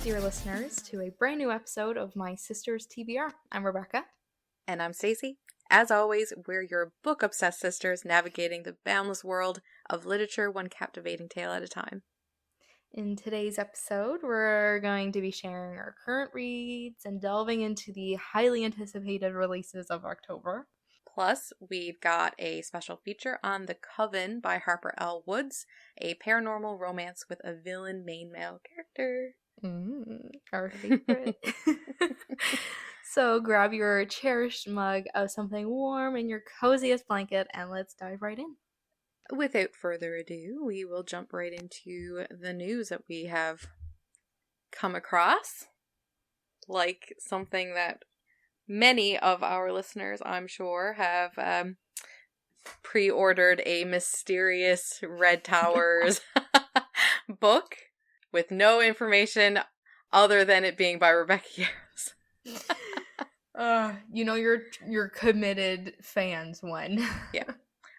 dear listeners, to a brand new episode of My Sister's TBR. I'm Rebecca. And I'm Stacey. As always, we're your book-obsessed sisters navigating the boundless world of literature one captivating tale at a time. In today's episode, we're going to be sharing our current reads and delving into the highly anticipated releases of October. Plus, we've got a special feature on The Coven by Harper L. Woods, a paranormal romance with a villain main male character. Our favorite. So grab your cherished mug of something warm in your coziest blanket and let's dive right in. Without further ado, we will jump right into the news that we have come across. Like something that many of our listeners, I'm sure, have pre-ordered a mysterious Red Towers book with no information other than it being by Rebecca Yarros. You're committed fans one. Yeah.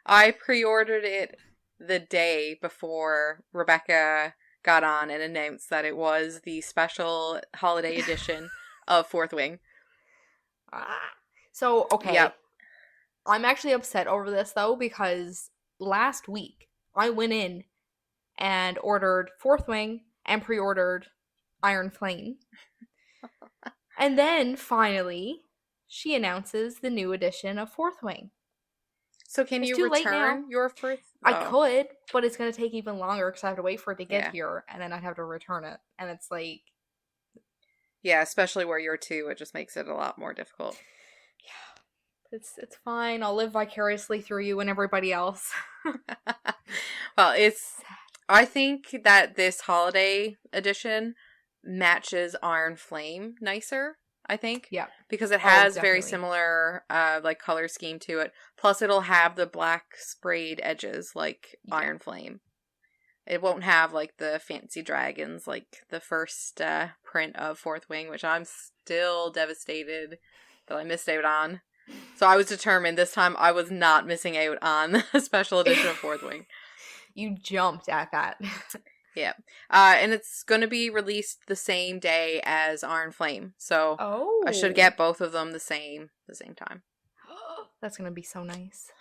I pre-ordered it the day before Rebecca got on and announced that it was the special holiday edition of Fourth Wing. So, okay. Yep. I'm actually upset over this, though, because last week I went in and ordered Fourth Wing and pre-ordered Iron Flame. And then, finally, she announces the new edition of Fourth Wing. So can you return your first? I could, but it's going to take even longer because I have to wait for it to get here, and then I'd have to return it. And it's like... Yeah, especially where you're two, it just makes it a lot more difficult. Yeah. It's fine. I'll live vicariously through you and everybody else. Well, I think that this holiday edition matches Iron Flame nicer, I think. Yeah. Because it has very similar color scheme to it. Plus it'll have the black sprayed edges like Iron Flame. It won't have like the fancy dragons like the first print of Fourth Wing, which I'm still devastated that I missed out on. So I was determined this time I was not missing out on the special edition of Fourth Wing. You jumped at that. Yeah. And it's going to be released the same day as Iron Flame. So I should get both of them the same time. That's going to be so nice.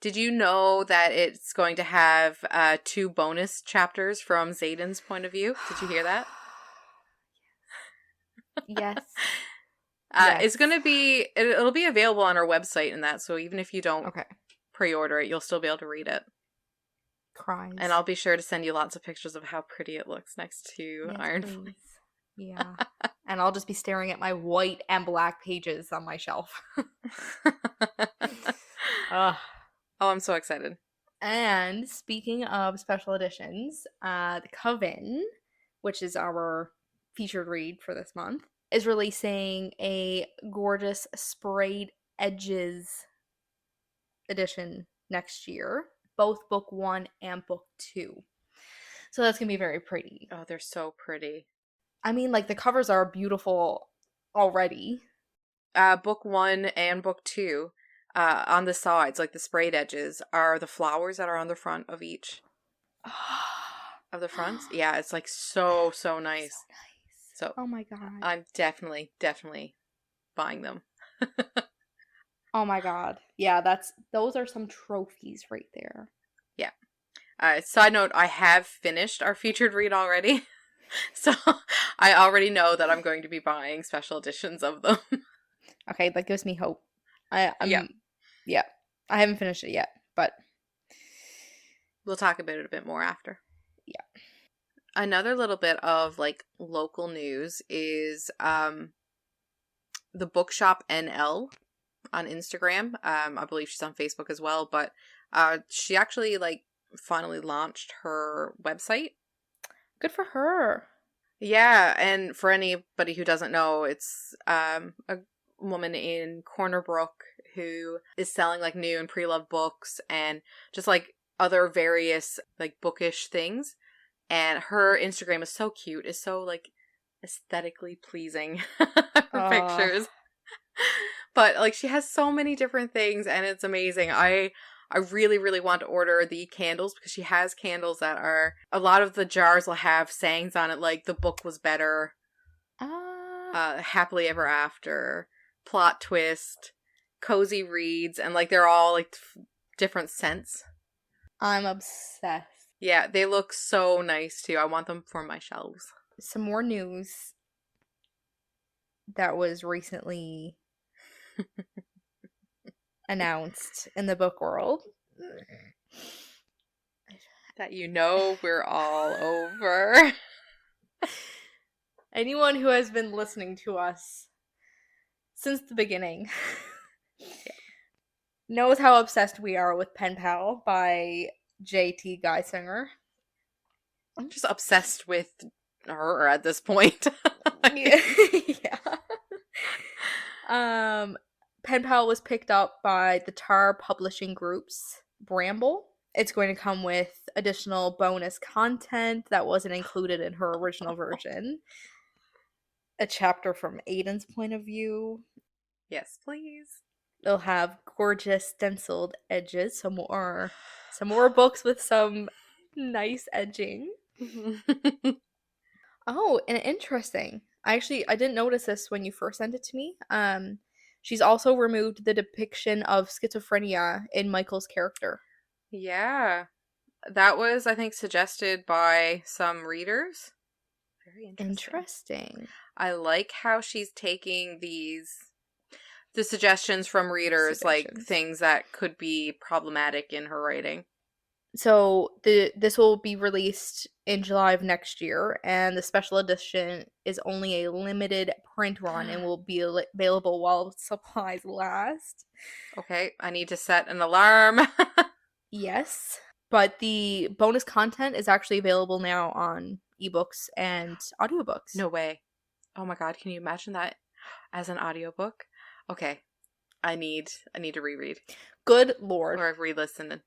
Did you know that it's going to have 2 bonus chapters from Xaden's point of view? Did you hear that? Yes. It's going to be, it'll be available on our website and that, so even if you don't pre-order it, you'll still be able to read it. Cries. And I'll be sure to send you lots of pictures of how pretty it looks next to Iron Flame. Yeah. And I'll just be staring at my white and black pages on my shelf. Oh, I'm so excited. And speaking of special editions, The Coven, which is our featured read for this month, is releasing a gorgeous sprayed edges edition next year. Both book 1 and book 2. So that's going to be very pretty. Oh, they're so pretty. I mean, like, the covers are beautiful already. Book 1 and book 2, on the sides, like the sprayed edges, are the flowers that are on the front of each of the fronts. Yeah, it's like so nice. So nice. So, oh my god. I'm definitely buying them. Oh my god. Yeah, those are some trophies right there. Yeah. Side note, I have finished our featured read already. So I already know that I'm going to be buying special editions of them. Okay, that gives me hope. Yeah. I haven't finished it yet, but we'll talk about it a bit more after. Yeah. Another little bit of like local news is the Bookshop NL on Instagram. I believe she's on Facebook as well, but she actually like finally launched her website. Good for her. Yeah, and for anybody who doesn't know, it's a woman in Corner Brook who is selling like new and pre-loved books and just like other various like bookish things. And her Instagram is so cute. It's so like aesthetically pleasing. Her pictures. But like she has so many different things and it's amazing. I really, really want to order the candles because she has candles that are, a lot of the jars will have sayings on it like the book was better Happily Ever After, plot twist, cozy reads, and like they're all like different scents. I'm obsessed. Yeah, they look so nice too. I want them for my shelves. Some more news that was recently announced in the book world. That we're all over. Anyone who has been listening to us since the beginning knows how obsessed we are with Pen Pal by J.T. Geisinger. I'm just obsessed with her at this point. Yeah. Pen Pal was picked up by the Tar Publishing Group's Bramble. It's going to come with additional bonus content that wasn't included in her original version. A chapter from Aiden's point of view. Yes, please. It'll have gorgeous stenciled edges, some more books with some nice edging. Oh, and interesting. I didn't notice this when you first sent it to me. She's also removed the depiction of schizophrenia in Michael's character. Yeah. That was, I think, suggested by some readers. Very interesting. I like how she's taking the suggestions from readers, like things that could be problematic in her writing. So this will be released in July of next year, and the special edition is only a limited print run and will be available while supplies last. Okay, I need to set an alarm. Yes, but the bonus content is actually available now on ebooks and audiobooks. No way. Oh my god, can you imagine that as an audiobook? Okay. I need to reread. Good lord. Or re-listen.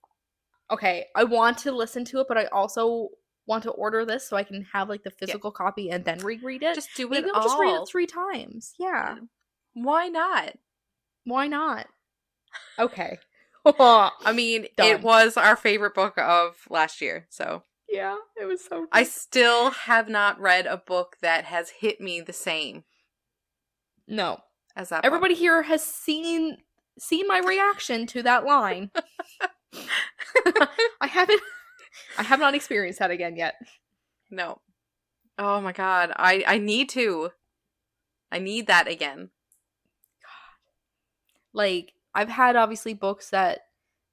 Okay, I want to listen to it, but I also want to order this so I can have like the physical copy and then reread it. Just do Maybe it I'll all. just read it 3 times. Yeah. Why not? Why not? Okay. I mean, Done. It was our favorite book of last year, so. Yeah, it was so good. I still have not read a book that has hit me the same. No. As that Everybody book. here has seen my reaction to that line. I have not experienced that again yet. No. Oh my god. I need to. I need that again. God. Like, I've had obviously books that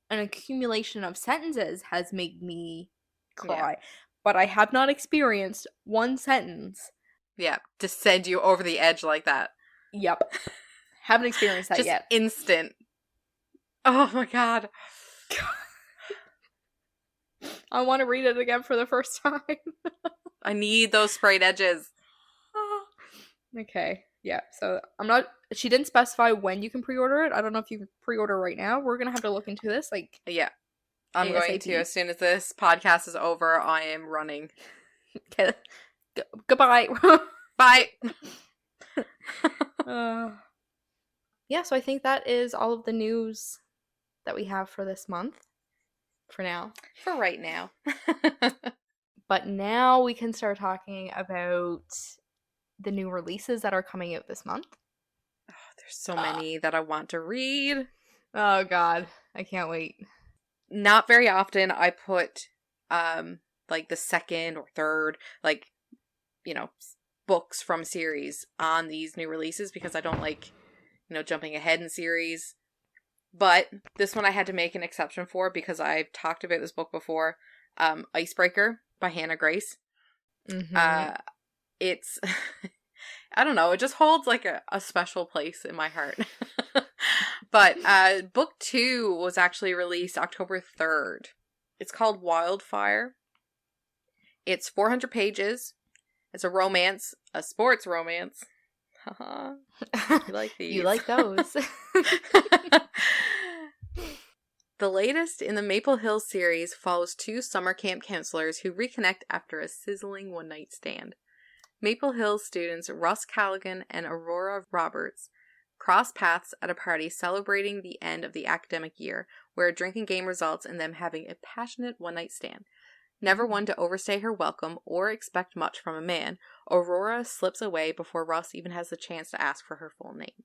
an accumulation of sentences has made me cry. Yeah. But I have not experienced one sentence. Yeah, to send you over the edge like that. Yep. Haven't experienced that yet. Just instant. Oh my god. I want to read it again for the first time. I need those sprayed edges. Okay. Yeah. So she didn't specify when you can pre-order it. I don't know if you can pre-order right now. We're going to have to look into this. Yeah. I'm ASAP. Going to. As soon as this podcast is over, I am running. Okay. Goodbye. Bye. Yeah, so I think that is all of the news that we have for this month. For now. For right now. But now we can start talking about the new releases that are coming out this month. Oh, there's so many that I want to read. Oh god, I can't wait. Not very often I put like the second or third, like, you know, books from series on these new releases because I don't like, you know, jumping ahead in series. But this one I had to make an exception for because I've talked about this book before. Icebreaker by Hannah Grace. Mm-hmm. It's, I don't know, it just holds like a special place in my heart. But book 2 was actually released October 3rd. It's called Wildfire. It's 400 pages. It's a romance, a sports romance. Haha. You like these. You like those. The latest in the Maple Hills series follows 2 summer camp counselors who reconnect after a sizzling one-night stand. Maple Hills students Russ Callaghan and Aurora Roberts cross paths at a party celebrating the end of the academic year, where a drinking game results in them having a passionate one-night stand. Never one to overstay her welcome or expect much from a man, Aurora slips away before Russ even has the chance to ask for her full name.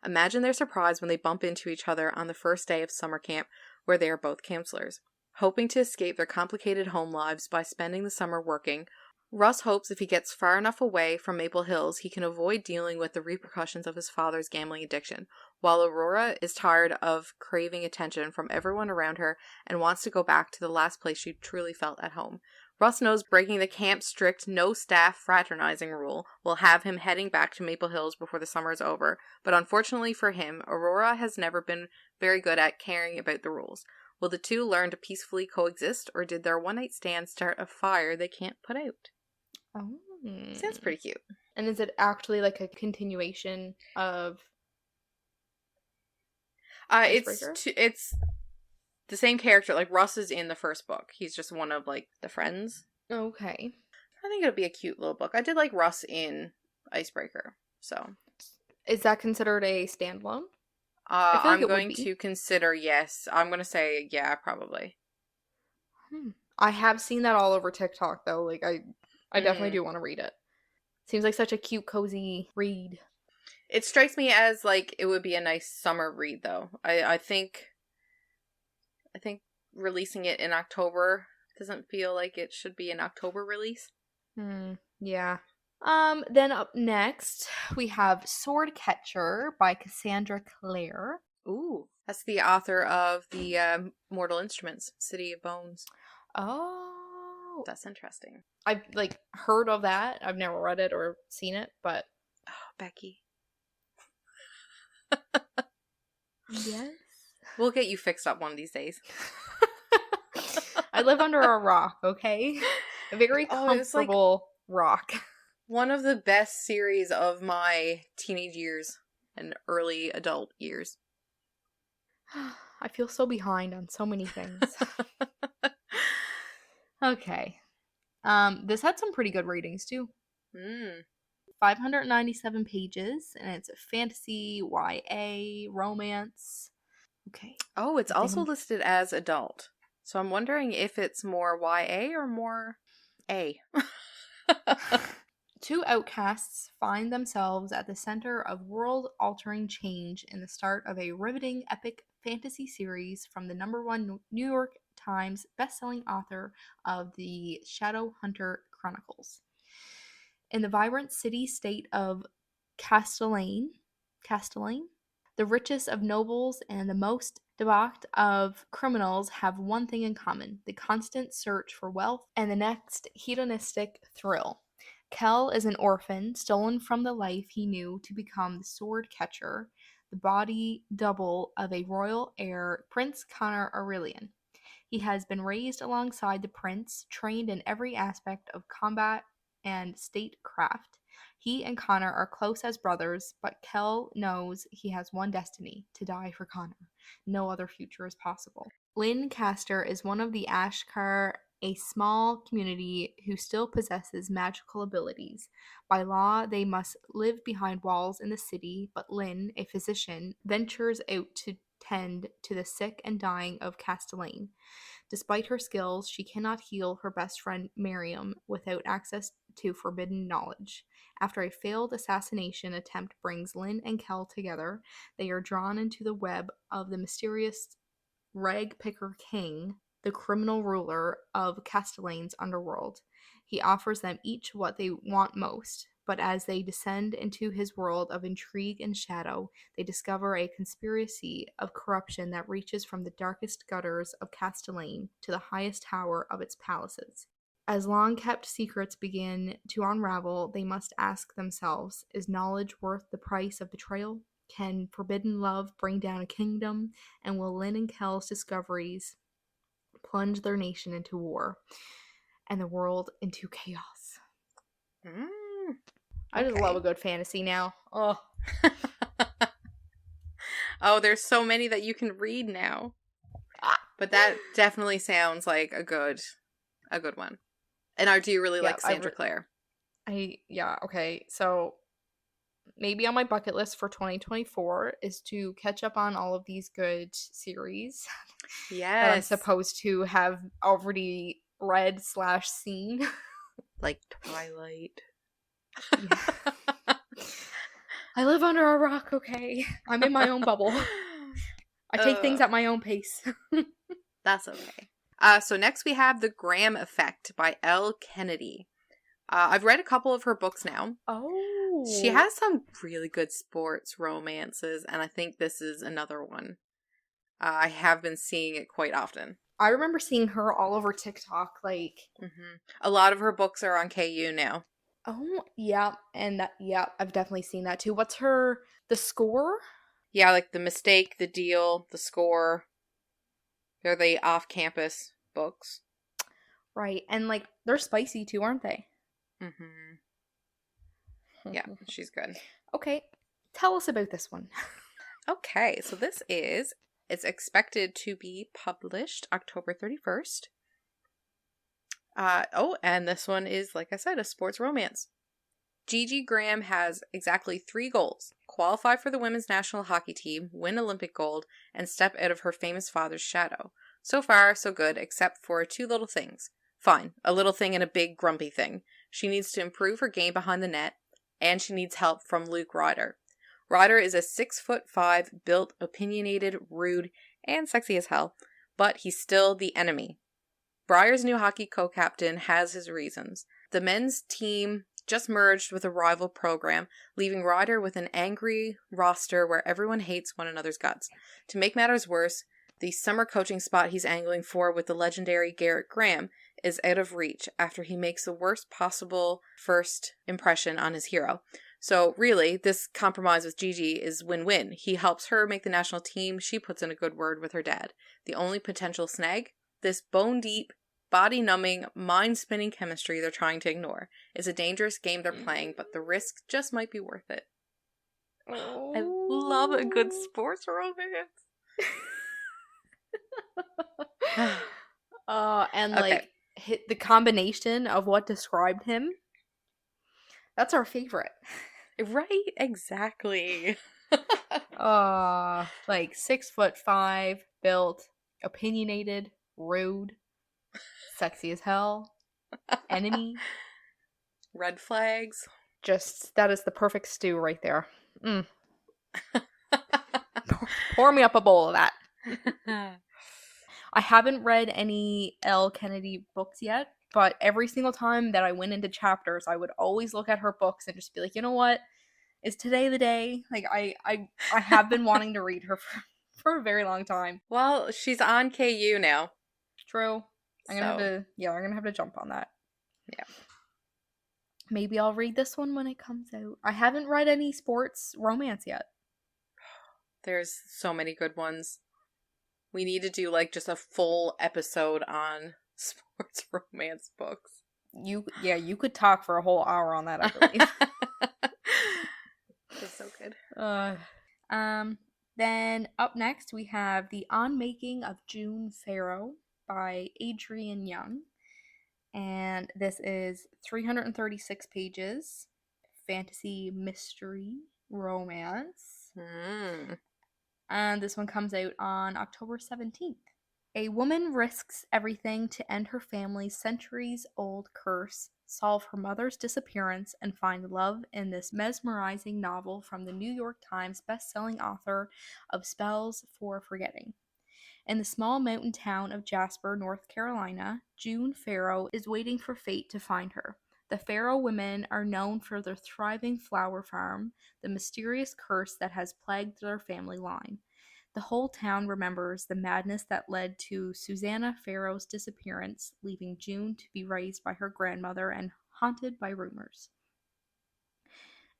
Imagine their surprise when they bump into each other on the first day of summer camp, where they are both counselors. Hoping to escape their complicated home lives by spending the summer working, Russ hopes if he gets far enough away from Maple Hills, he can avoid dealing with the repercussions of his father's gambling addiction, while Aurora is tired of craving attention from everyone around her and wants to go back to the last place she truly felt at home. Russ knows breaking the camp's strict no-staff fraternizing rule will have him heading back to Maple Hills before the summer is over, but unfortunately for him, Aurora has never been very good at caring about the rules. Will the two learn to peacefully coexist, or did their one-night stand start a fire they can't put out? Oh. Sounds pretty cute. And is it actually like a continuation of Icebreaker? It's the same character. Like, Russ is in the first book. He's just one of, like, the friends. Okay. I think it'll be a cute little book. I did like Russ in Icebreaker, so. Is that considered a standalone? I'm going to consider yes. I'm going to say yeah, probably. I have seen that all over TikTok, though. Like, I definitely do want to read it. Seems like such a cute, cozy read. It strikes me as, like, it would be a nice summer read, though. I think releasing it in October doesn't feel like it should be an October release. Yeah. Then up next, we have Swordcatcher by Cassandra Clare. Ooh. That's the author of the Mortal Instruments, City of Bones. Oh. That's interesting. I've, like, heard of that. I've never read it or seen it, but... Oh, Becky. Yes? We'll get you fixed up one of these days. I live under a rock, okay? A very comfortable rock. One of the best series of my teenage years and early adult years. I feel so behind on so many things. Okay. This had some pretty good ratings too. 597 pages, and it's a fantasy, YA, romance. Okay. Oh, it's also listed as adult. So I'm wondering if it's more YA or more A. Two outcasts find themselves at the center of world-altering change in the start of a riveting epic fantasy series from the #1 New York Times bestselling author of the Shadowhunter Chronicles. In the vibrant city-state of Castellane, the richest of nobles and the most debauched of criminals have one thing in common: the constant search for wealth and the next hedonistic thrill. Kell is an orphan, stolen from the life he knew to become the sword catcher, the body double of a royal heir, Prince Connor Aurelian. He has been raised alongside the prince, trained in every aspect of combat and statecraft. He and Connor are close as brothers, but Kell knows he has one destiny: to die for Connor. No other future is possible. Lynn Castor is one of the Ashkar, a small community who still possesses magical abilities. By law, they must live behind walls in the city, but Lynn, a physician, ventures out to tend to the sick and dying of Castellane. Despite her skills, she cannot heal her best friend Miriam without access to forbidden knowledge. After a failed assassination attempt brings Lynn and Kell together, they are drawn into the web of the mysterious Ragpicker King, the criminal ruler of Castellane's underworld. He offers them each what they want most, but as they descend into his world of intrigue and shadow, they discover a conspiracy of corruption that reaches from the darkest gutters of Castellane to the highest tower of its palaces. As long-kept secrets begin to unravel, they must ask themselves, is knowledge worth the price of betrayal? Can forbidden love bring down a kingdom? And will Lynn and Kell's discoveries plunge their nation into war and the world into chaos? I just love a good fantasy now. Oh. Oh, there's so many that you can read now. But that definitely sounds like a good one. And I do really like Cassandra Clare. Okay. So maybe on my bucket list for 2024 is to catch up on all of these good series. Yes. That I'm supposed to have already read/scene. Like Twilight. Yeah. I live under a rock, okay? I'm in my own bubble. I take things at my own pace. That's okay. So next we have The Graham Effect by Elle Kennedy. I've read a couple of her books now. Oh. She has some really good sports romances, and I think this is another one. I have been seeing it quite often. I remember seeing her all over TikTok, like... Mm-hmm. A lot of her books are on KU now. Oh, yeah, and yeah, I've definitely seen that too. What's her... The Score? Yeah, like The Mistake, The Deal, The Score. They're the off-campus books. Right, and, like, they're spicy too, aren't they? Mm-hmm. Yeah, she's good. Okay, tell us about this one. Okay, so it's expected to be published October 31st. And this one is, like I said, a sports romance. Gigi Graham has exactly 3 goals: qualify for the women's national hockey team, win Olympic gold, and step out of her famous father's shadow. So far, so good, except for 2 little things. Fine, a little thing and a big grumpy thing. She needs to improve her game behind the net, and she needs help from Luke Ryder. Ryder is a 6'5", built, opinionated, rude, and sexy as hell, but he's still the enemy. Briar's new hockey co-captain has his reasons. The men's team just merged with a rival program, leaving Ryder with an angry roster where everyone hates one another's guts. To make matters worse, the summer coaching spot he's angling for with the legendary Garrett Graham is out of reach after he makes the worst possible first impression on his hero. So really, this compromise with Gigi is win-win. He helps her make the national team, she puts in a good word with her dad. The only potential snag? This bone-deep, body-numbing, mind-spinning chemistry they're trying to ignore. It's a dangerous game they're playing, but the risk just might be worth it. Oh. I love a good sports romance. And Okay. like the combination of what described him, that's our favorite. Right, exactly. Like 6'5", built, opinionated, rude, sexy as hell, enemy. Red flags. Just, that is the perfect stew right there. Pour me up a bowl of that. I haven't read any Elle Kennedy books yet, but every single time that I went into chapters, I would always look at her books and just be like, you know what? Is today the day? Like, I have been wanting to read her for a very long time. Well, she's on KU now. True. I'm gonna have to jump on that. Yeah. Maybe I'll read this one when it comes out. I haven't read any sports romance yet. There's so many good ones. We need to do like just a full episode on sports romance books. You could talk for a whole hour on that, I believe. That's so good. Then up next we have The Unmaking of June Farrow by Adrienne Young. And this is 336 pages. Fantasy, mystery, romance. And this one comes out on October 17th. A woman risks everything to end her family's centuries-old curse, solve her mother's disappearance, and find love in this mesmerizing novel from the New York Times best-selling author of Spells for Forgetting. In the small mountain town of Jasper, North Carolina, June Farrow is waiting for fate to find her. The Farrow women are known for their thriving flower farm, the mysterious curse that has plagued their family line. The whole town remembers the madness that led to Susanna Farrow's disappearance, leaving June to be raised by her grandmother and haunted by rumors.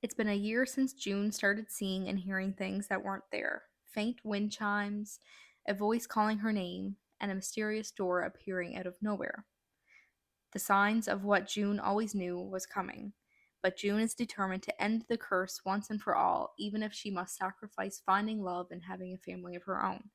It's been a year since June started seeing and hearing things that weren't there. Faint wind chimes, a voice calling her name, and a mysterious door appearing out of nowhere. The signs of what June always knew was coming. But June is determined to end the curse once and for all, even if she must sacrifice finding love and having a family of her own.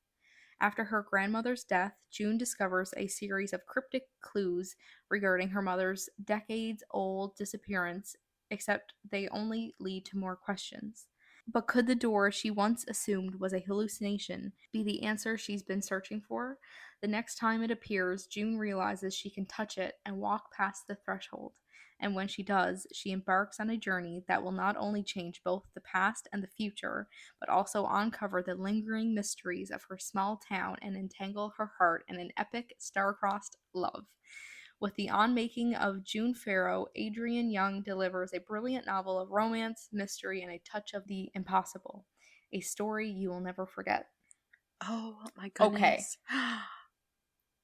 After her grandmother's death, June discovers a series of cryptic clues regarding her mother's decades-old disappearance, except they only lead to more questions. But could the door she once assumed was a hallucination be the answer she's been searching for? The next time it appears, June realizes she can touch it and walk past the threshold. And when she does, she embarks on a journey that will not only change both the past and the future, but also uncover the lingering mysteries of her small town and entangle her heart in an epic, star-crossed love. With the on-making of June Farrow, Adrienne Young delivers a brilliant novel of romance, mystery, and a touch of the impossible. A story you will never forget. Oh my Okay, goodness.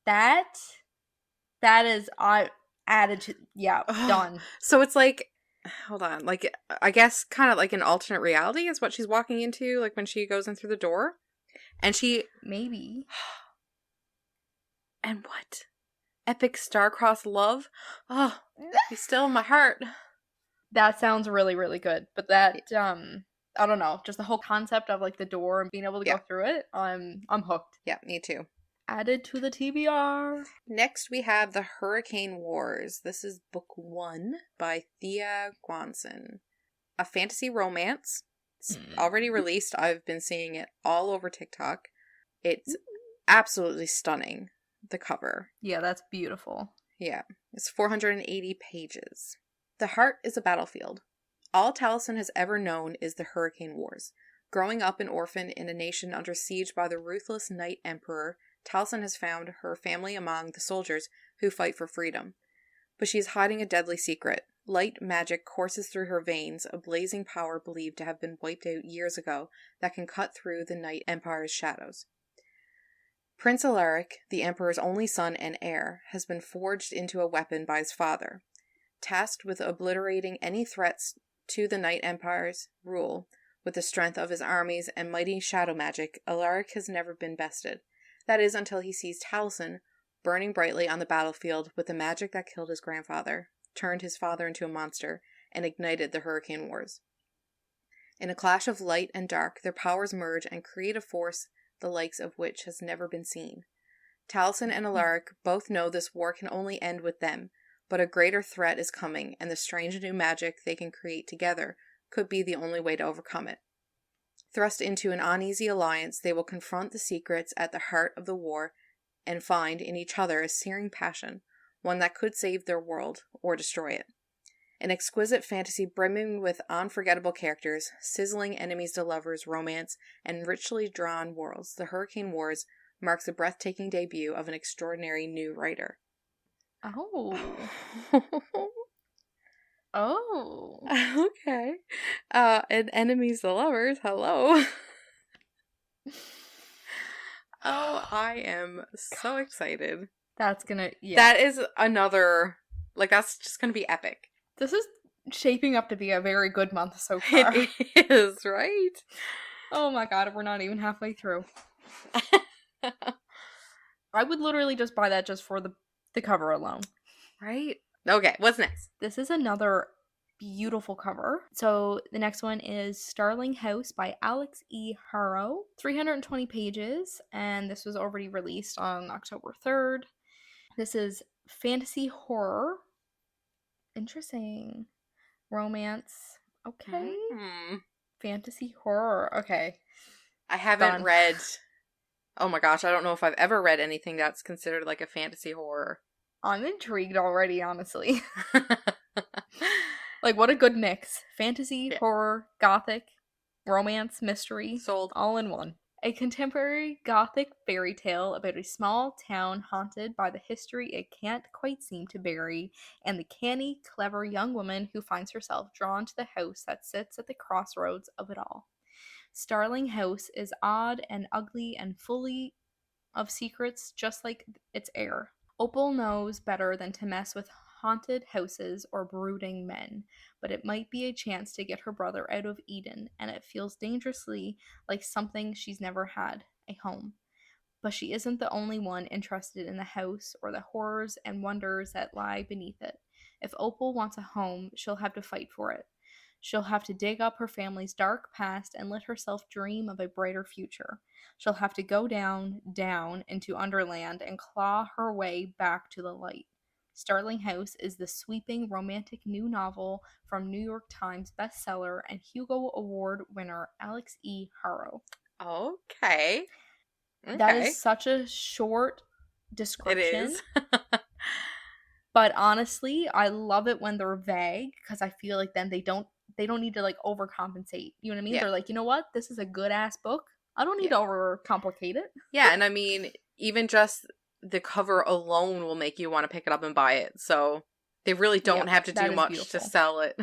that that is added to, yeah, Oh, done. so it's like, hold on, like, I guess kind of like an alternate reality is what she's walking into, like when she goes in through the door. And she, Maybe. and what? Epic star-crossed love? Oh, he's still in my heart. That sounds really, really good. But that, I don't know, just the whole concept of like the door and being able to Yeah, go through it, I'm hooked. yeah, me too. Added to the TBR. Next, we have The Hurricane Wars. This is book 1 by Thea Guanson. A fantasy romance. It's already released. I've been seeing it all over TikTok. It's absolutely stunning, the cover. Yeah, that's beautiful. Yeah, it's 480 pages. The heart is a battlefield. All Taliesin has ever known is the Hurricane Wars. Growing up an orphan in a nation under siege by the ruthless Night Emperor, Taliesin has found her family among the soldiers who fight for freedom. But she is hiding a deadly secret. Light magic courses through her veins, a blazing power believed to have been wiped out years ago that can cut through the Night Empire's shadows. Prince Alaric, the Emperor's only son and heir, has been forged into a weapon by his father. Tasked with obliterating any threats to the Night Empire's rule, with the strength of his armies and mighty shadow magic, Alaric has never been bested. That is until he sees Taliesin burning brightly on the battlefield with the magic that killed his grandfather, turned his father into a monster, and ignited the Hurricane Wars. In a clash of light and dark, their powers merge and create a force the likes of which has never been seen. Taliesin and Alaric both know this war can only end with them, but a greater threat is coming, and the strange new magic they can create together could be the only way to overcome it. Thrust into an uneasy alliance, they will confront the secrets at the heart of the war and find in each other a searing passion, one that could save their world or destroy it. An exquisite fantasy brimming with unforgettable characters, sizzling enemies to lovers, romance, and richly drawn worlds, The Hurricane Wars marks the breathtaking debut of an extraordinary new writer. Oh. Oh. Okay. And enemies to lovers, hello. Oh, I am so excited. That's gonna, yeah. That is another, like, that's just gonna be epic. This is shaping up to be a very good month so far. It is, right? Oh my god, we're not even halfway through. I would literally just buy that just for the cover alone. Right? Okay, what's next? This is another beautiful cover. So the next one is Starling House by Alex E. Harrow. 320 pages, and this was already released on October 3rd. This is fantasy horror. Interesting. Romance. Okay. Fantasy horror. Okay. I haven't Done. read. Oh my gosh, I don't know if I've ever read anything that's considered like a fantasy horror. I'm intrigued already, honestly. Like, what a good mix. Fantasy, Yeah. horror, gothic, romance, mystery. Sold. All in one. A contemporary gothic fairy tale about a small town haunted by the history it can't quite seem to bury, and the canny, clever young woman who finds herself drawn to the house that sits at the crossroads of it all. Starling House is odd and ugly and fully of secrets, just like its heir. Opal knows better than to mess with haunted houses or brooding men, but it might be a chance to get her brother out of Eden, and it feels dangerously like something she's never had, a home. But she isn't the only one interested in the house or the horrors and wonders that lie beneath it. If Opal wants a home, she'll have to fight for it. She'll have to dig up her family's dark past and let herself dream of a brighter future. She'll have to go down, down into Underland and claw her way back to the light. Starling House is the sweeping romantic new novel from New York Times bestseller and Hugo Award winner Alex E. Harrow. Okay. That is Okay. such a short It description, is. but honestly, I love it when they're vague because I feel like then they don't need to like overcompensate. You know what I mean? Yeah. They're like, you know what? This is a good ass book. I don't need Yeah. to overcomplicate it. Yeah, and I mean, even just the cover alone will make you want to pick it up and buy it. So they really don't Yep, have to that do is much to beautiful. sell it.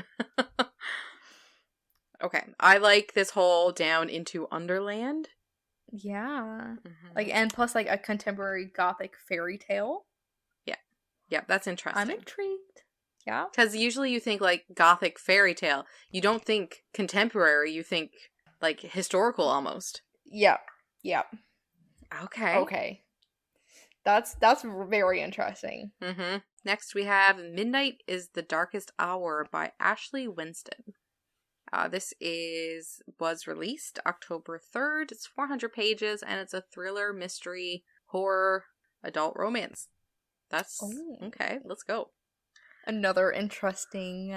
Okay. I like this whole down into Underland. Yeah. Like, Hmm. and plus like a contemporary gothic fairy tale. Yeah. Yeah, that's I'm interesting. intrigued. Yeah. Because usually you think like gothic fairy tale. You don't think contemporary, you think like historical almost. Yep. Yep. Okay. Okay. That's very interesting. Mm-hmm. Next we have Midnight is the Darkest Hour by Ashley Winston. This was released October 3rd. It's 400 pages and it's a thriller, mystery, horror, adult romance. That's Oh. okay. Let's go. Another interesting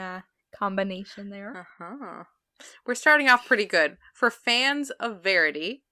combination there. Uh-huh. We're starting off pretty good. For fans of Verity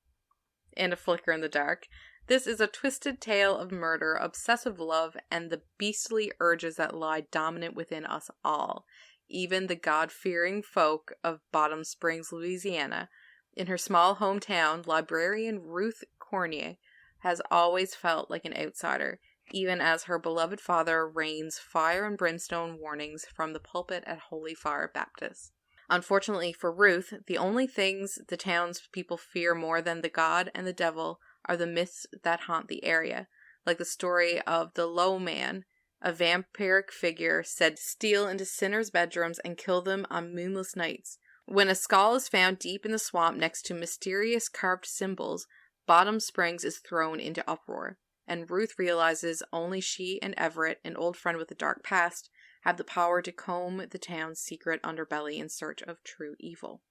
and A Flicker in the Dark, this is a twisted tale of murder, obsessive love, and the beastly urges that lie dominant within us all. Even the God-fearing folk of Bottom Springs, Louisiana. In her small hometown, librarian Ruth Cornier has always felt like an outsider, even as her beloved father rains fire and brimstone warnings from the pulpit at Holy Fire Baptist. Unfortunately for Ruth, the only things the townspeople fear more than the God and the devil are the myths that haunt the area, like the story of the Low Man, a vampiric figure said to steal into sinners' bedrooms and kill them on moonless nights. When a skull is found deep in the swamp next to mysterious carved symbols, Bottom Springs is thrown into uproar, and Ruth realizes only she and Everett, an old friend with a dark past, have the power to comb the town's secret underbelly in search of true evil.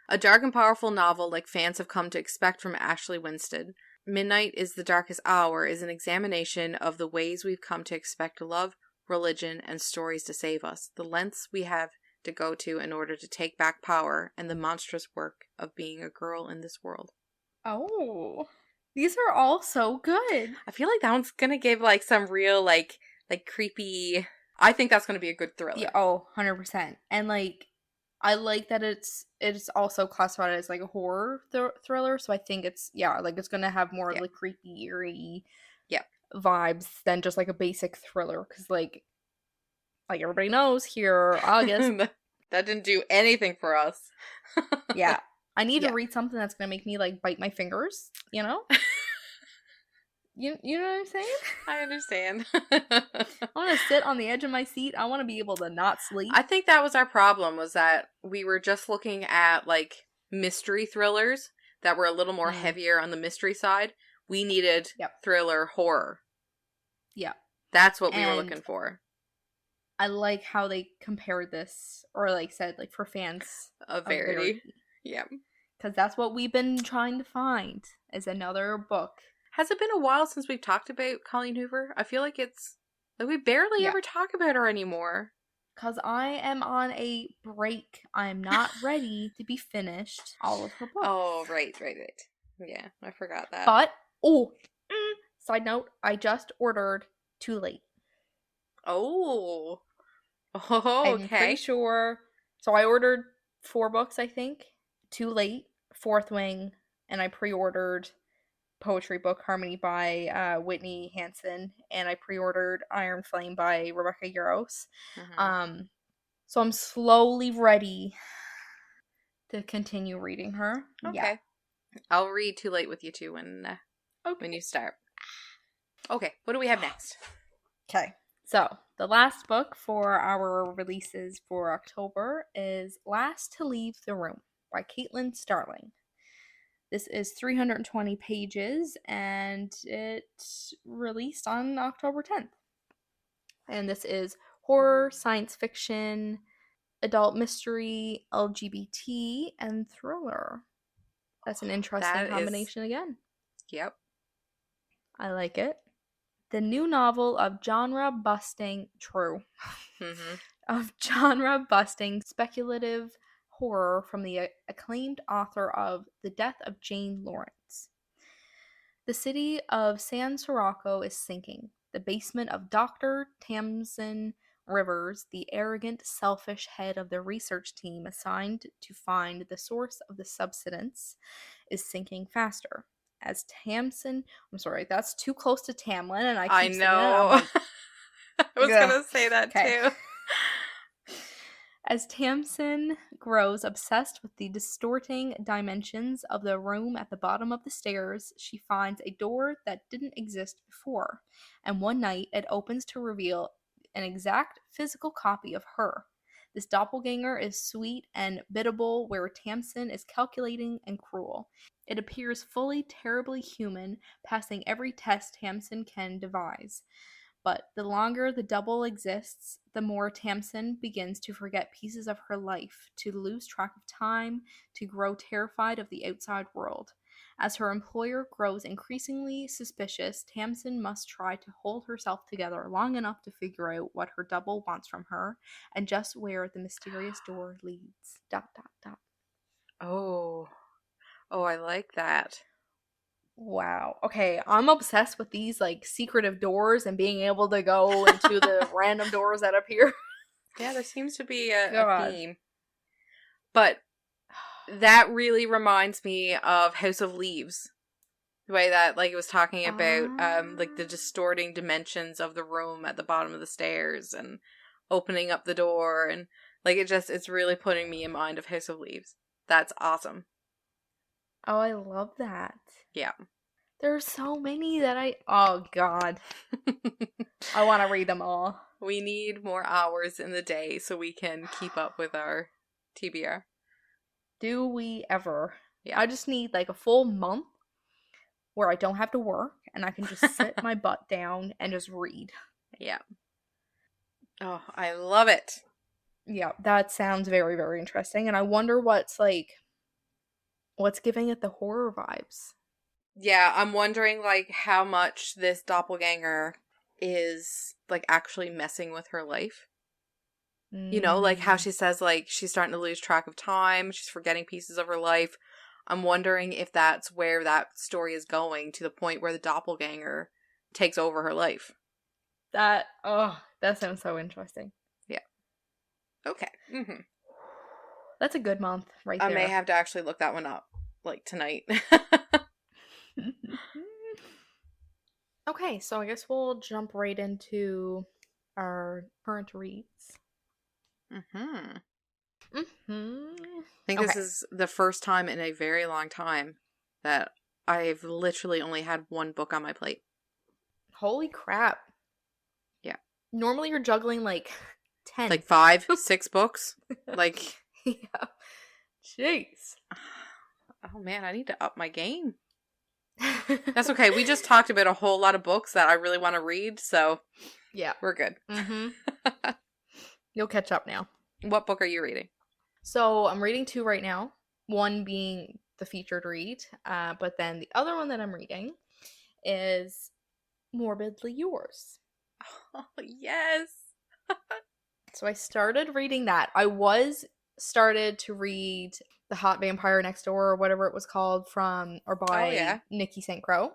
A dark and powerful novel like fans have come to expect from Ashley Winston, Midnight is the Darkest Hour is an examination of the ways we've come to expect love, religion, and stories to save us, the lengths we have to go to in order to take back power, and the monstrous work of being a girl in this world. Oh. These are all so good. I feel like that one's gonna give like some real like creepy. I think that's gonna be a good thriller. Yeah, oh, 100%. And like I like that it's also classified as like a horror thriller, so I think it's like it's going to have more of Yeah. like creepy, eerie Yep. vibes than just like a basic thriller cuz like everybody knows here August. That didn't do anything for us. Yeah. I need Yeah. to read something that's going to make me like bite my fingers, you know? You know what I'm saying? I understand. I want to sit on the edge of my seat. I want to be able to not sleep. I think that was our problem, was that we were just looking at like mystery thrillers that were a little more heavier on the mystery side. We needed thriller horror. Yeah. That's what we were looking for. I like how they compared this, or like said, like for fans of Verity. Yeah. Because that's what we've been trying to find, is another book. Has it been a while since we've talked about Colleen Hoover? I feel like it's like we barely ever talk about her anymore. Because I am on a break. I am not ready to be finished all of her books. Oh, right. Yeah, I forgot that. But, side note, I just ordered Too Late. Oh, okay. I'm pretty sure. So I ordered 4 books, I think. Too Late, Fourth Wing, and I pre-ordered poetry book Harmony by Whitney Hansen, and I pre-ordered Iron Flame by Rebecca Yarros. Mm-hmm. So I'm slowly ready to continue reading her. Okay. Yeah. I'll read Too Late with you too when you start. Okay, what do we have next? Okay. So, the last book for our releases for October is Last to Leave the Room by Caitlin Starling. This is 320 pages and it released on October 10th. And this is horror, science fiction, adult mystery, LGBT, and thriller. That's an interesting combination again. Yep. I like it. The new novel of genre-busting Mm-hmm. speculative horror from the acclaimed author of The Death of Jane Lawrence. The city of San Sirocco is sinking. The basement of Dr. Tamsin Rivers, the arrogant, selfish head of the research team assigned to find the source of the subsidence, is sinking faster. As Tamsin, I'm sorry, that's too close to Tamlin, and I I keep saying it. I'm know. like, I was ugh. gonna say that Okay. too. As Tamsin grows obsessed with the distorting dimensions of the room at the bottom of the stairs, she finds a door that didn't exist before, and one night it opens to reveal an exact physical copy of her. This doppelganger is sweet and biddable, where Tamsin is calculating and cruel. It appears fully terribly human, passing every test Tamsin can devise. But the longer the double exists, the more Tamsin begins to forget pieces of her life, to lose track of time, to grow terrified of the outside world. As her employer grows increasingly suspicious, Tamsin must try to hold herself together long enough to figure out what her double wants from her and just where the mysterious door leads. Dot dot dot. Oh. Oh, I like that. Wow. Okay, I'm obsessed with these like secretive doors and being able to go into the random doors that appear. Yeah, there seems to be a God. theme. But that really reminds me of House of Leaves. The way that like it was talking about like the distorting dimensions of the room at the bottom of the stairs and opening up the door, and like it's really putting me in mind of House of Leaves. That's awesome. Oh, I love that. Yeah. There's so many that oh god. I want to read them all. We need more hours in the day so we can keep up with our TBR. Do we ever? Yeah. I just need like a full month where I don't have to work and I can just sit my butt down and just read. Yeah. Oh, I love it. Yeah, that sounds very, very interesting. And I wonder what's giving it the horror vibes. Yeah, I'm wondering like how much this doppelganger is like actually messing with her life. You know, like how she says like she's starting to lose track of time, she's forgetting pieces of her life. I'm wondering if that's where that story is going, to the point where the doppelganger takes over her life. That sounds so interesting. Yeah. Okay. Mm-hmm. That's a good month right I there. may have to actually look that one up like tonight. Okay, so I guess we'll jump right into our current reads. Mm-hmm. Mm-hmm. I think this is the first time in a very long time that I've literally only had one book on my plate. Holy crap. Yeah. Normally you're juggling like 10. Like 5, 6 books. Like, yeah. Jeez. oh man, I need to up my game. That's okay. We just talked about a whole lot of books that I really want to read, so yeah. We're good. Mm-hmm. You'll catch up now. What book are you reading? So I'm reading 2 right now. One being the featured read, but then the other one that I'm reading is Morbidly Yours. Oh, yes. So I started reading that. Started to read The Hot Vampire Next Door, or whatever it was called, by Nikki St. Crow.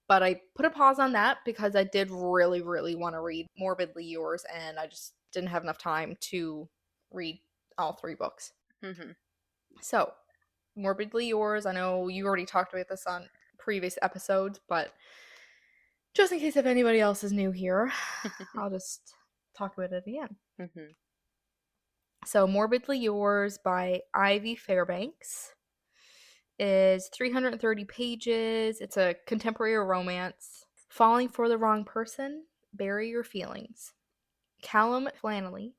But I put a pause on that because I did really, really want to read Morbidly Yours, and I just didn't have enough time to read all 3 books. Mm-hmm. So, Morbidly Yours, I know you already talked about this on previous episodes, but just in case if anybody else is new here, I'll just talk about it again. Mm-hmm. So, Morbidly Yours by Ivy Fairbanks is 330 pages. It's a contemporary romance. Falling for the wrong person, bury your feelings. Callum Flannelly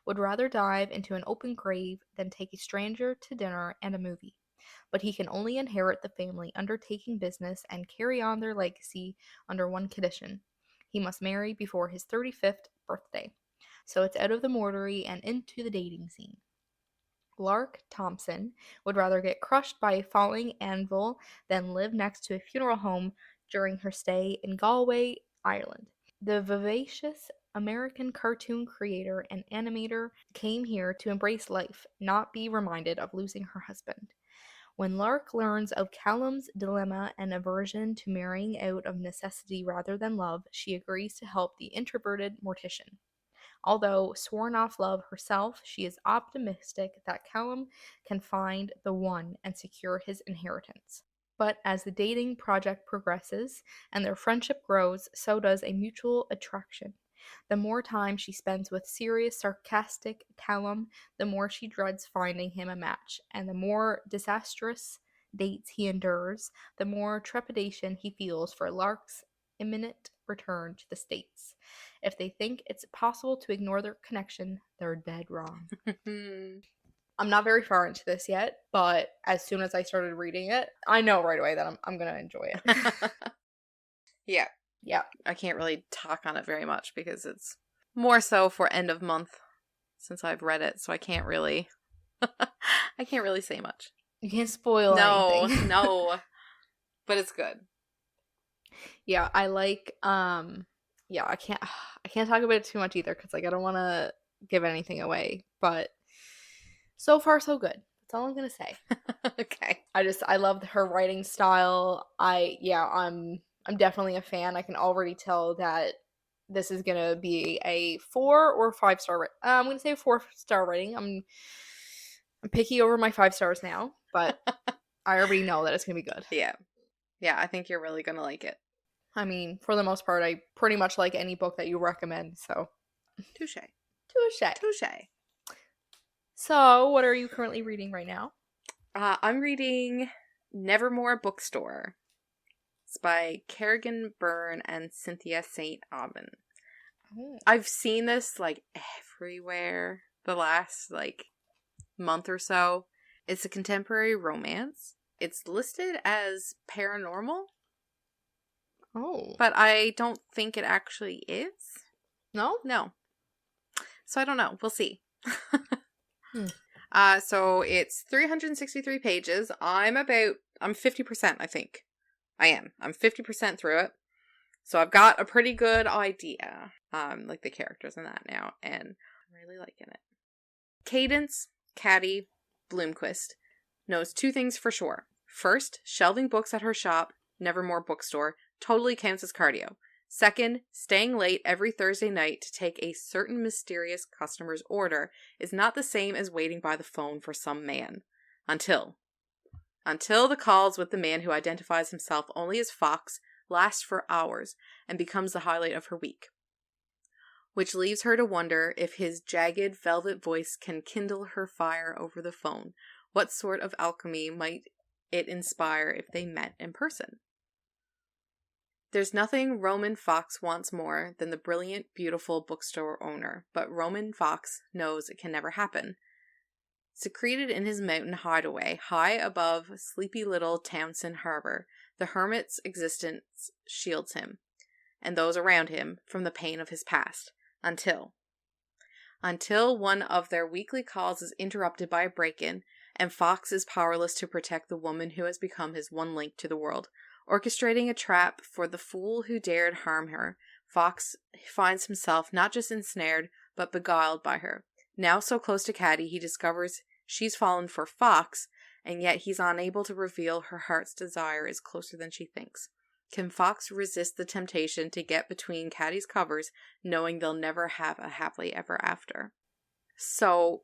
would rather dive into an open grave than take a stranger to dinner and a movie. But he can only inherit the family undertaking business and carry on their legacy under one condition. He must marry before his 35th birthday. So it's out of the mortuary and into the dating scene. Lark Thompson would rather get crushed by a falling anvil than live next to a funeral home during her stay in Galway Ireland. The vivacious American cartoon creator and animator came here to embrace life, not be reminded of losing her husband. When Lark learns of Callum's dilemma and aversion to marrying out of necessity rather than love, she agrees to help the introverted mortician. Although sworn off love herself, she is optimistic that Callum can find the one and secure his inheritance. But as the dating project progresses and their friendship grows, so does a mutual attraction. The more time she spends with serious, sarcastic Callum, the more she dreads finding him a match, and the more disastrous dates he endures, the more trepidation he feels for Lark's imminent return to the States. If they think it's possible to ignore their connection, they're dead wrong. I'm not very far into this yet, but as soon as I started reading it, I know right away that I'm going to enjoy it. Yeah. Yeah. I can't really talk on it very much because it's more so for end of month since I've read it, so I can't really say much. You can't spoil anything. No. But it's good. Yeah, I like yeah, I can't talk about it too much either cuz like I don't want to give anything away, but so far so good. That's all I'm going to say. Okay. I love her writing style. I'm definitely a fan. I can already tell that this is going to be a 4 or 5 star I'm going to say a 4-star rating. I'm picky over my 5 stars now, but I already know that it's going to be good. Yeah. Yeah, I think you're really going to like it. I mean, for the most part, I pretty much like any book that you recommend, so. Touche. So, what are you currently reading right now? I'm reading Nevermore Bookstore. It's by Kerrigan Byrne and Cynthia St. Aubin. Oh. I've seen this, like, everywhere the last, like, month or so. It's a contemporary romance. It's listed as paranormal. Oh. But I don't think it actually is. No? No. So I don't know. We'll see. Hmm. So it's 363 pages. I'm 50%, I think. I am. I'm 50% through it. So I've got a pretty good idea. Like the characters in that now. And I'm really liking it. Cadence, Caddy, Bloomquist knows 2 things for sure. First, shelving books at her shop, Nevermore Bookstore, totally counts as cardio. Second, staying late every Thursday night to take a certain mysterious customer's order is not the same as waiting by the phone for some man. Until the calls with the man who identifies himself only as Fox last for hours and becomes the highlight of her week. Which leaves her to wonder if his jagged velvet voice can kindle her fire over the phone. What sort of alchemy might it inspire if they met in person? There's nothing Roman Fox wants more than the brilliant, beautiful bookstore owner, but Roman Fox knows it can never happen. Secreted in his mountain hideaway, high above sleepy little Townsend Harbor, the hermit's existence shields him, and those around him, from the pain of his past, until one of their weekly calls is interrupted by a break-in, and Fox is powerless to protect the woman who has become his one link to the world. Orchestrating a trap for the fool who dared harm her, Fox finds himself not just ensnared, but beguiled by her. Now so close to Caddy, he discovers she's fallen for Fox, and yet he's unable to reveal her heart's desire is closer than she thinks. Can Fox resist the temptation to get between Caddy's covers, knowing they'll never have a happily ever after? So,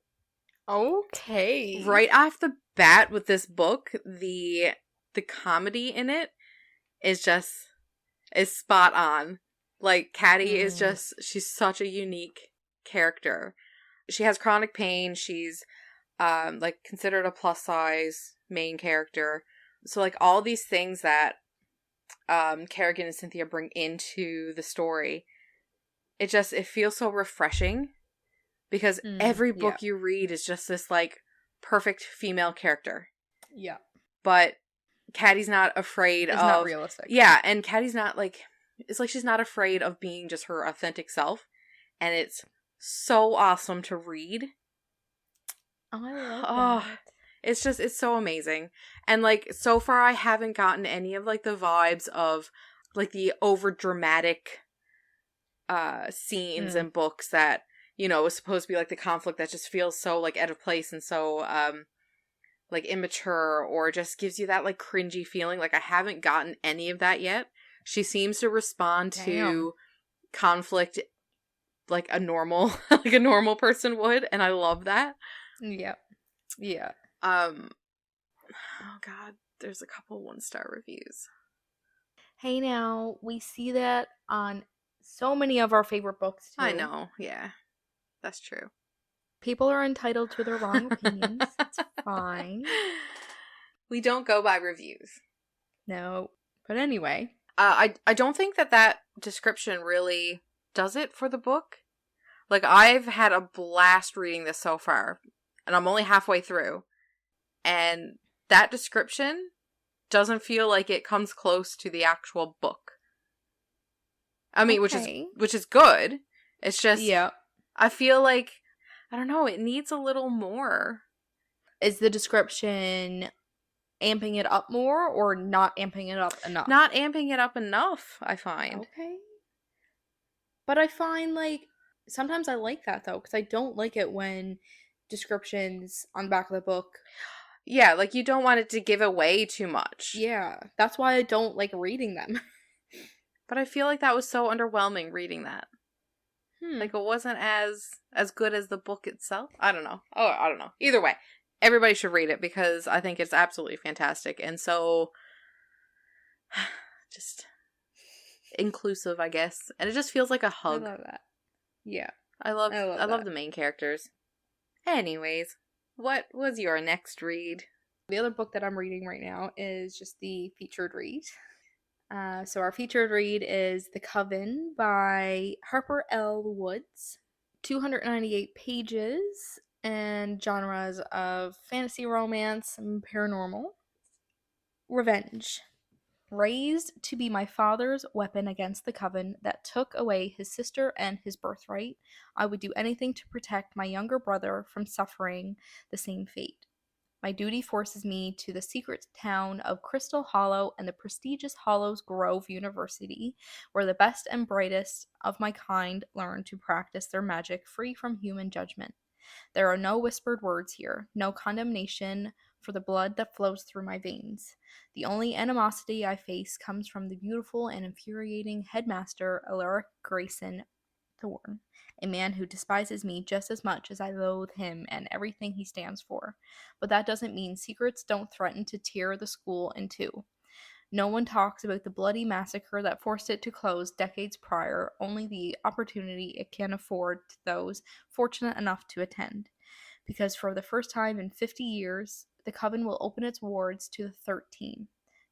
okay. Right off the bat with this book, the comedy in it is spot on. Like, Caddy is she's such a unique character. She has chronic pain. She's, considered a plus size main character. So, like, all these things that, Kerrigan and Cynthia bring into the story, it feels so refreshing because every book you read is just this, like, perfect female character. Yeah. But Caddy's not afraid of... It's not realistic. Yeah, and Caddy's not, like... It's like she's not afraid of being just her authentic self. And it's so awesome to read. Oh, I love that. It's so amazing. And, like, so far I haven't gotten any of, like, the vibes of, like, the over-dramatic scenes and books that, you know, was supposed to be like the conflict that just feels so like out of place and so like immature, or just gives you that like cringy feeling. Like I haven't gotten any of that yet. She seems to respond to conflict like a normal like a normal person would, and I love that. Yeah. Yeah. Oh god, there's a couple 1-star reviews. Hey, now we see that on so many of our favorite books too. I know, yeah. That's true. People are entitled to their wrong opinions. It's fine. We don't go by reviews. No. But anyway. I don't think that description really does it for the book. Like, I've had a blast reading this so far, and I'm only halfway through, and that description doesn't feel like it comes close to the actual book. I mean, which is good. It's just, I feel like, I don't know, it needs a little more. Is the description amping it up more or not amping it up enough? Not amping it up enough, I find. Okay. But I find, like, sometimes I like that, though, because I don't like it when descriptions on the back of the book. Yeah, like, you don't want it to give away too much. Yeah, that's why I don't like reading them. But I feel like that was so underwhelming reading that. Like, it wasn't as good as the book itself. I don't know. Oh, I don't know. Either way, everybody should read it because I think it's absolutely fantastic. And so, just inclusive, I guess. And it just feels like a hug. I love that. Yeah. I love the main characters. Anyways, what was your next read? The other book that I'm reading right now is just the featured read. So our featured read is The Coven by Harper L. Woods. 298 pages and genres of fantasy, romance, and paranormal. Revenge. Raised to be my father's weapon against the coven that took away his sister and his birthright, I would do anything to protect my younger brother from suffering the same fate. My duty forces me to the secret town of Crystal Hollow and the prestigious Hollows Grove University, where the best and brightest of my kind learn to practice their magic free from human judgment. There are no whispered words here, no condemnation for the blood that flows through my veins. The only animosity I face comes from the beautiful and infuriating headmaster Alaric Grayson Thorne, a man who despises me just as much as I loathe him and everything he stands for. But that doesn't mean secrets don't threaten to tear the school in two. No one talks about the bloody massacre that forced it to close decades prior, only the opportunity it can afford to those fortunate enough to attend. Because for the first time in 50 years, the Coven will open its wards to the 13.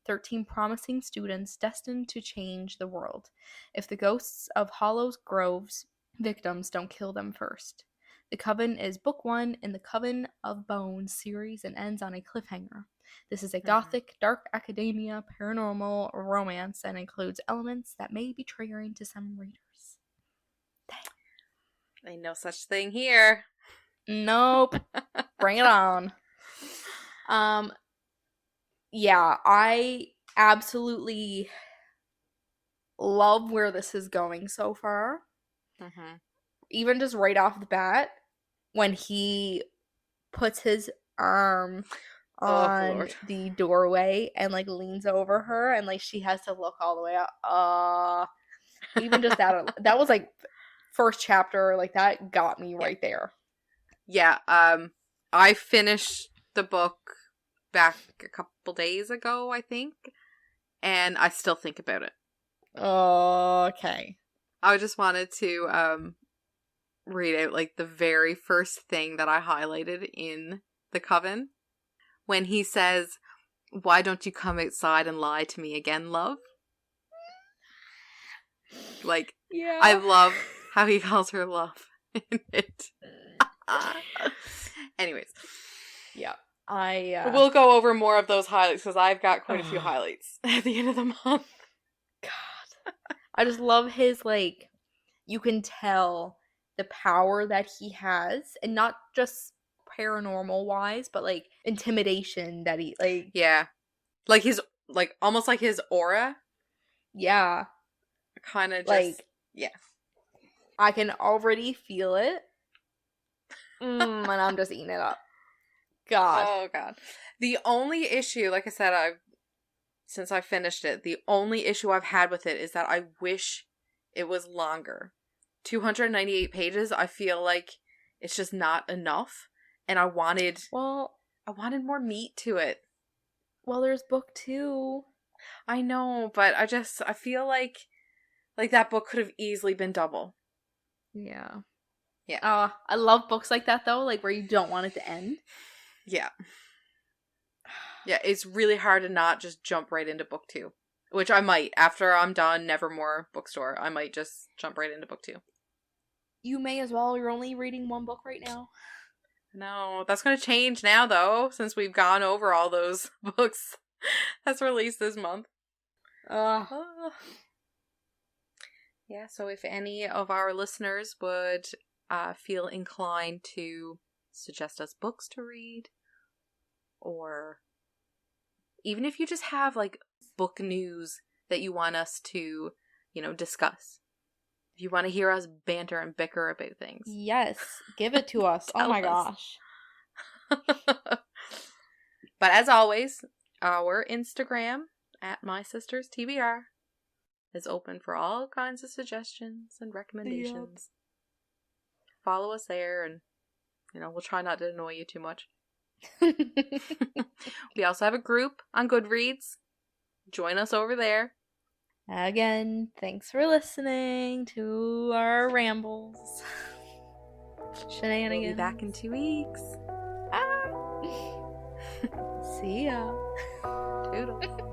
13 promising students destined to change the world, if the ghosts of Hollows Grove's victims don't kill them first. The Coven is book 1 in the Coven of Bones series and ends on a cliffhanger. This is a gothic, dark academia, paranormal romance and includes elements that may be triggering to some readers. Ain't no such thing here. Nope. Bring it on. Yeah, I absolutely love where this is going so far. Mm-hmm. Even just right off the bat, when he puts his arm on the doorway and like leans over her and like she has to look all the way up. Even just that was like first chapter, like that got me right there. Yeah, I finished the book back a couple days ago, I think, and I still think about it. Okay. I just wanted to read out like the very first thing that I highlighted in The Coven. When he says, "Why don't you come outside and lie to me again, love?" Like, yeah. I love how he calls her love in it. Anyways. Yeah. We'll go over more of those highlights because I've got quite a few highlights at the end of the month. God. I just love his, like, you can tell the power that he has, and not just paranormal wise, but like intimidation that he like. Yeah. Like his, like almost like his aura. Yeah. Kind of just, like, yeah. I can already feel it. And I'm just eating it up. God. Oh god. The only issue, like I said, since I finished it, the only issue I've had with it is that I wish it was longer. 298 pages, I feel like it's just not enough, and I wanted more meat to it. Well, there's book 2. I know, but I feel like that book could have easily been double. Yeah. Yeah. I love books like that though, like where you don't want it to end. Yeah. Yeah, it's really hard to not just jump right into book 2. Which I might. After I'm done Nevermore Bookstore, I might just jump right into book 2. You may as well. You're only reading one book right now. No, that's going to change now, though, since we've gone over all those books that's released this month. Yeah, so if any of our listeners would feel inclined to suggest us books to read, or even if you just have, like, book news that you want us to, discuss. If you want to hear us banter and bicker about things. Yes, give it to us. Oh my gosh. But as always, our Instagram at MySistersTBR is open for all kinds of suggestions and recommendations. Yep. Follow us there, and we'll try not to annoy you too much. We also have a group on Goodreads. Join us over there. Again, thanks for listening to our rambles. Shenanigans. We'll be back in 2 weeks. See ya. Toodles.